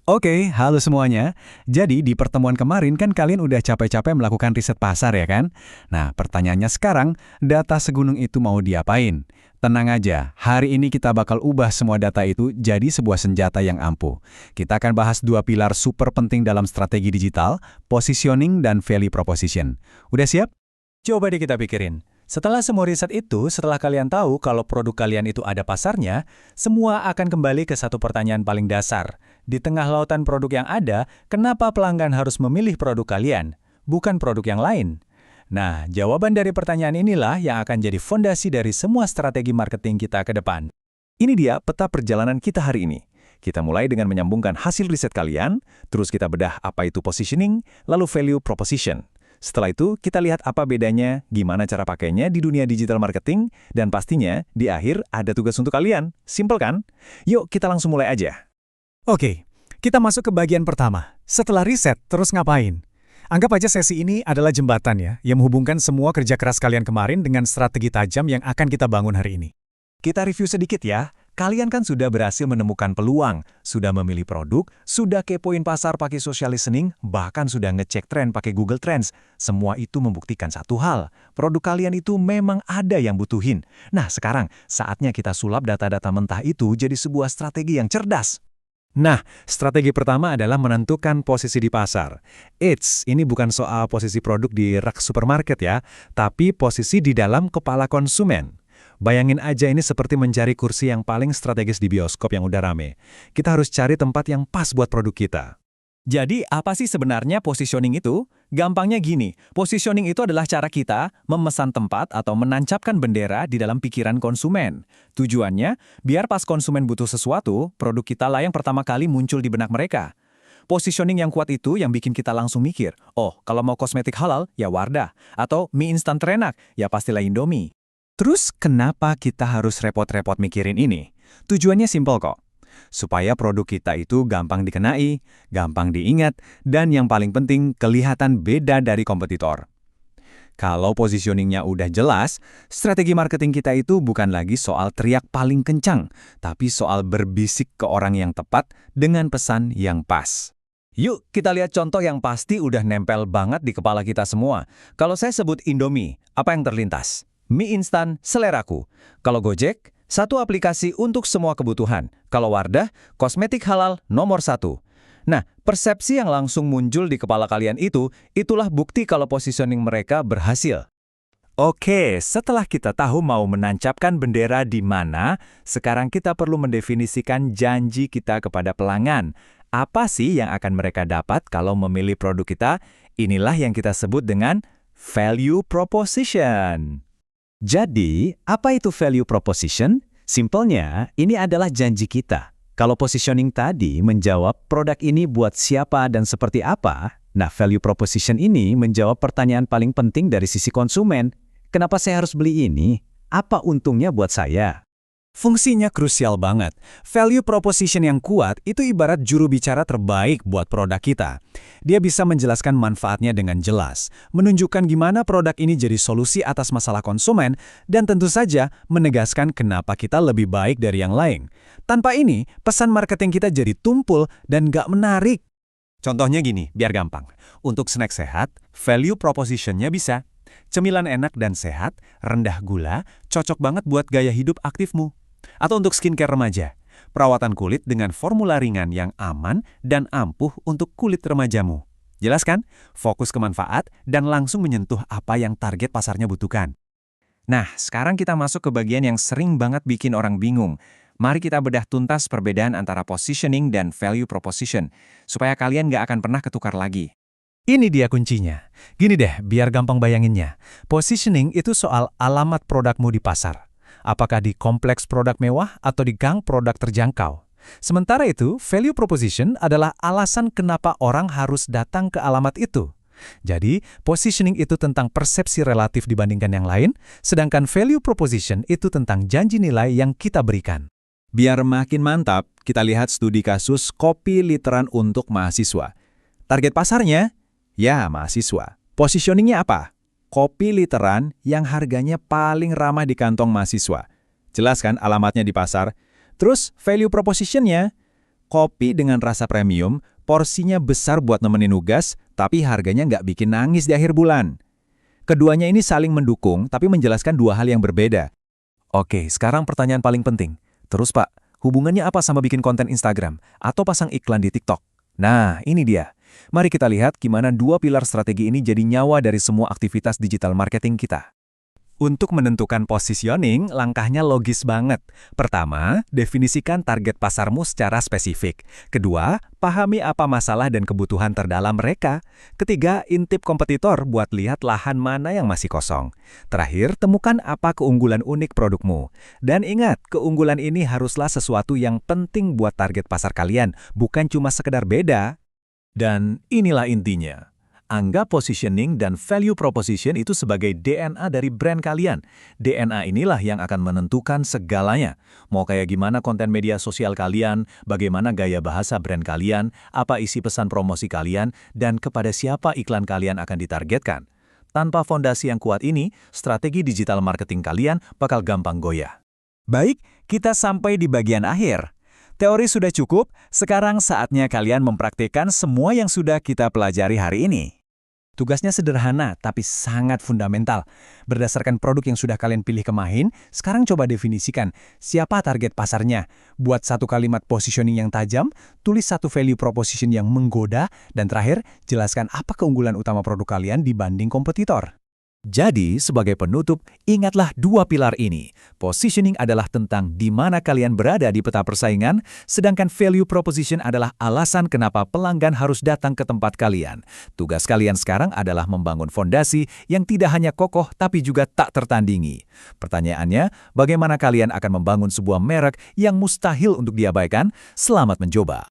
Oke, halo semuanya. Jadi di pertemuan kemarin kan kalian udah capek-capek melakukan riset pasar ya kan? Nah, pertanyaannya sekarang, data segunung itu mau diapain? Tenang aja, hari ini kita bakal ubah semua data itu jadi sebuah senjata yang ampuh. Kita akan bahas dua pilar super penting dalam strategi digital, positioning dan value proposition. Udah siap? Coba deh kita pikirin. Setelah semua riset itu, setelah kalian tahu kalau produk kalian itu ada pasarnya, semua akan kembali ke satu pertanyaan paling dasar. Di tengah lautan produk yang ada, kenapa pelanggan harus memilih produk kalian, bukan produk yang lain? Nah, jawaban dari pertanyaan inilah yang akan jadi fondasi dari semua strategi marketing kita ke depan. Ini dia peta perjalanan kita hari ini. Kita mulai dengan menyambungkan hasil riset kalian, terus kita bedah apa itu positioning, lalu value proposition. Setelah itu, kita lihat apa bedanya, gimana cara pakainya di dunia digital marketing, dan pastinya, di akhir ada tugas untuk kalian. Simple kan? Yuk, kita langsung mulai aja. Oke, kita masuk ke bagian pertama. Setelah riset, terus ngapain? Anggap aja sesi ini adalah jembatan ya, yang menghubungkan semua kerja keras kalian kemarin dengan strategi tajam yang akan kita bangun hari ini. Kita review sedikit ya. Kalian kan sudah berhasil menemukan peluang, sudah memilih produk, sudah kepoin pasar pakai social listening, bahkan sudah ngecek tren pakai Google Trends. Semua itu membuktikan satu hal, produk kalian itu memang ada yang butuhin. Nah sekarang, saatnya kita sulap data-data mentah itu jadi sebuah strategi yang cerdas. Nah, strategi pertama adalah menentukan posisi di pasar. Ini bukan soal posisi produk di rak supermarket ya, tapi posisi di dalam kepala konsumen. Bayangin aja ini seperti mencari kursi yang paling strategis di bioskop yang udah rame. Kita harus cari tempat yang pas buat produk kita. Jadi, apa sih sebenarnya positioning itu? Gampangnya gini, positioning itu adalah cara kita memesan tempat atau menancapkan bendera di dalam pikiran konsumen. Tujuannya, biar pas konsumen butuh sesuatu, produk kita lah yang pertama kali muncul di benak mereka. Positioning yang kuat itu yang bikin kita langsung mikir, oh, kalau mau kosmetik halal, ya Wardah. Atau mie instan terenak, ya pastilah Indomie. Terus kenapa kita harus repot-repot mikirin ini? Tujuannya simpel kok. Supaya produk kita itu gampang dikenai, gampang diingat, dan yang paling penting kelihatan beda dari kompetitor. Kalau positioningnya udah jelas, strategi marketing kita itu bukan lagi soal teriak paling kencang, tapi soal berbisik ke orang yang tepat dengan pesan yang pas. Yuk kita lihat contoh yang pasti udah nempel banget di kepala kita semua. Kalau saya sebut Indomie, apa yang terlintas? Mie instan seleraku. Kalau Gojek, satu aplikasi untuk semua kebutuhan. Kalau Wardah, kosmetik halal nomor 1. Nah, persepsi yang langsung muncul di kepala kalian itulah bukti kalau positioning mereka berhasil. Oke, setelah kita tahu mau menancapkan bendera di mana, sekarang kita perlu mendefinisikan janji kita kepada pelanggan. Apa sih yang akan mereka dapat kalau memilih produk kita? Inilah yang kita sebut dengan value proposition. Jadi, apa itu value proposition? Simpelnya, ini adalah janji kita. Kalau positioning tadi menjawab produk ini buat siapa dan seperti apa, nah value proposition ini menjawab pertanyaan paling penting dari sisi konsumen. Kenapa saya harus beli ini? Apa untungnya buat saya? Fungsinya krusial banget. Value proposition yang kuat itu ibarat juru bicara terbaik buat produk kita. Dia bisa menjelaskan manfaatnya dengan jelas, menunjukkan gimana produk ini jadi solusi atas masalah konsumen, dan tentu saja menegaskan kenapa kita lebih baik dari yang lain. Tanpa ini, pesan marketing kita jadi tumpul dan nggak menarik. Contohnya gini, biar gampang. Untuk snack sehat, value proposition-nya bisa. Cemilan enak dan sehat, rendah gula, cocok banget buat gaya hidup aktifmu. Atau untuk skincare remaja, perawatan kulit dengan formula ringan yang aman dan ampuh untuk kulit remajamu. Jelas kan? Fokus ke manfaat dan langsung menyentuh apa yang target pasarnya butuhkan. Nah, sekarang kita masuk ke bagian yang sering banget bikin orang bingung. Mari kita bedah tuntas perbedaan antara positioning dan value proposition, supaya kalian nggak akan pernah ketukar lagi. Ini dia kuncinya. Gini deh, biar gampang bayanginnya. Positioning itu soal alamat produkmu di pasar. Apakah di kompleks produk mewah atau di gang produk terjangkau. Sementara itu, value proposition adalah alasan kenapa orang harus datang ke alamat itu. Jadi, positioning itu tentang persepsi relatif dibandingkan yang lain, sedangkan value proposition itu tentang janji nilai yang kita berikan. Biar makin mantap, kita lihat studi kasus kopi literan untuk mahasiswa. Target pasarnya? Ya, mahasiswa. Positioningnya apa? Kopi literan yang harganya paling ramah di kantong mahasiswa. Jelas kan alamatnya di pasar? Terus value proposition-nya? Kopi dengan rasa premium, porsinya besar buat nemenin nugas, tapi harganya nggak bikin nangis di akhir bulan. Keduanya ini saling mendukung, tapi menjelaskan dua hal yang berbeda. Oke, sekarang pertanyaan paling penting. Terus Pak, hubungannya apa sama bikin konten Instagram atau pasang iklan di TikTok? Nah, ini dia. Mari kita lihat gimana dua pilar strategi ini jadi nyawa dari semua aktivitas digital marketing kita. Untuk menentukan positioning, langkahnya logis banget. Pertama, definisikan target pasarmu secara spesifik. Kedua, pahami apa masalah dan kebutuhan terdalam mereka. Ketiga, intip kompetitor buat lihat lahan mana yang masih kosong. Terakhir, temukan apa keunggulan unik produkmu. Dan ingat, keunggulan ini haruslah sesuatu yang penting buat target pasar kalian, bukan cuma sekedar beda. Dan inilah intinya. Anggap positioning dan value proposition itu sebagai DNA dari brand kalian. DNA inilah yang akan menentukan segalanya. Mau kayak gimana konten media sosial kalian, bagaimana gaya bahasa brand kalian, apa isi pesan promosi kalian, dan kepada siapa iklan kalian akan ditargetkan. Tanpa fondasi yang kuat ini, strategi digital marketing kalian bakal gampang goyah. Baik, kita sampai di bagian akhir. Teori sudah cukup, sekarang saatnya kalian mempraktikkan semua yang sudah kita pelajari hari ini. Tugasnya sederhana, tapi sangat fundamental. Berdasarkan produk yang sudah kalian pilih kemarin, sekarang coba definisikan siapa target pasarnya. Buat satu kalimat positioning yang tajam, tulis satu value proposition yang menggoda, dan terakhir, jelaskan apa keunggulan utama produk kalian dibanding kompetitor. Jadi, sebagai penutup, ingatlah dua pilar ini. Positioning adalah tentang di mana kalian berada di peta persaingan, sedangkan value proposition adalah alasan kenapa pelanggan harus datang ke tempat kalian. Tugas kalian sekarang adalah membangun fondasi yang tidak hanya kokoh tapi juga tak tertandingi. Pertanyaannya, bagaimana kalian akan membangun sebuah merek yang mustahil untuk diabaikan? Selamat mencoba.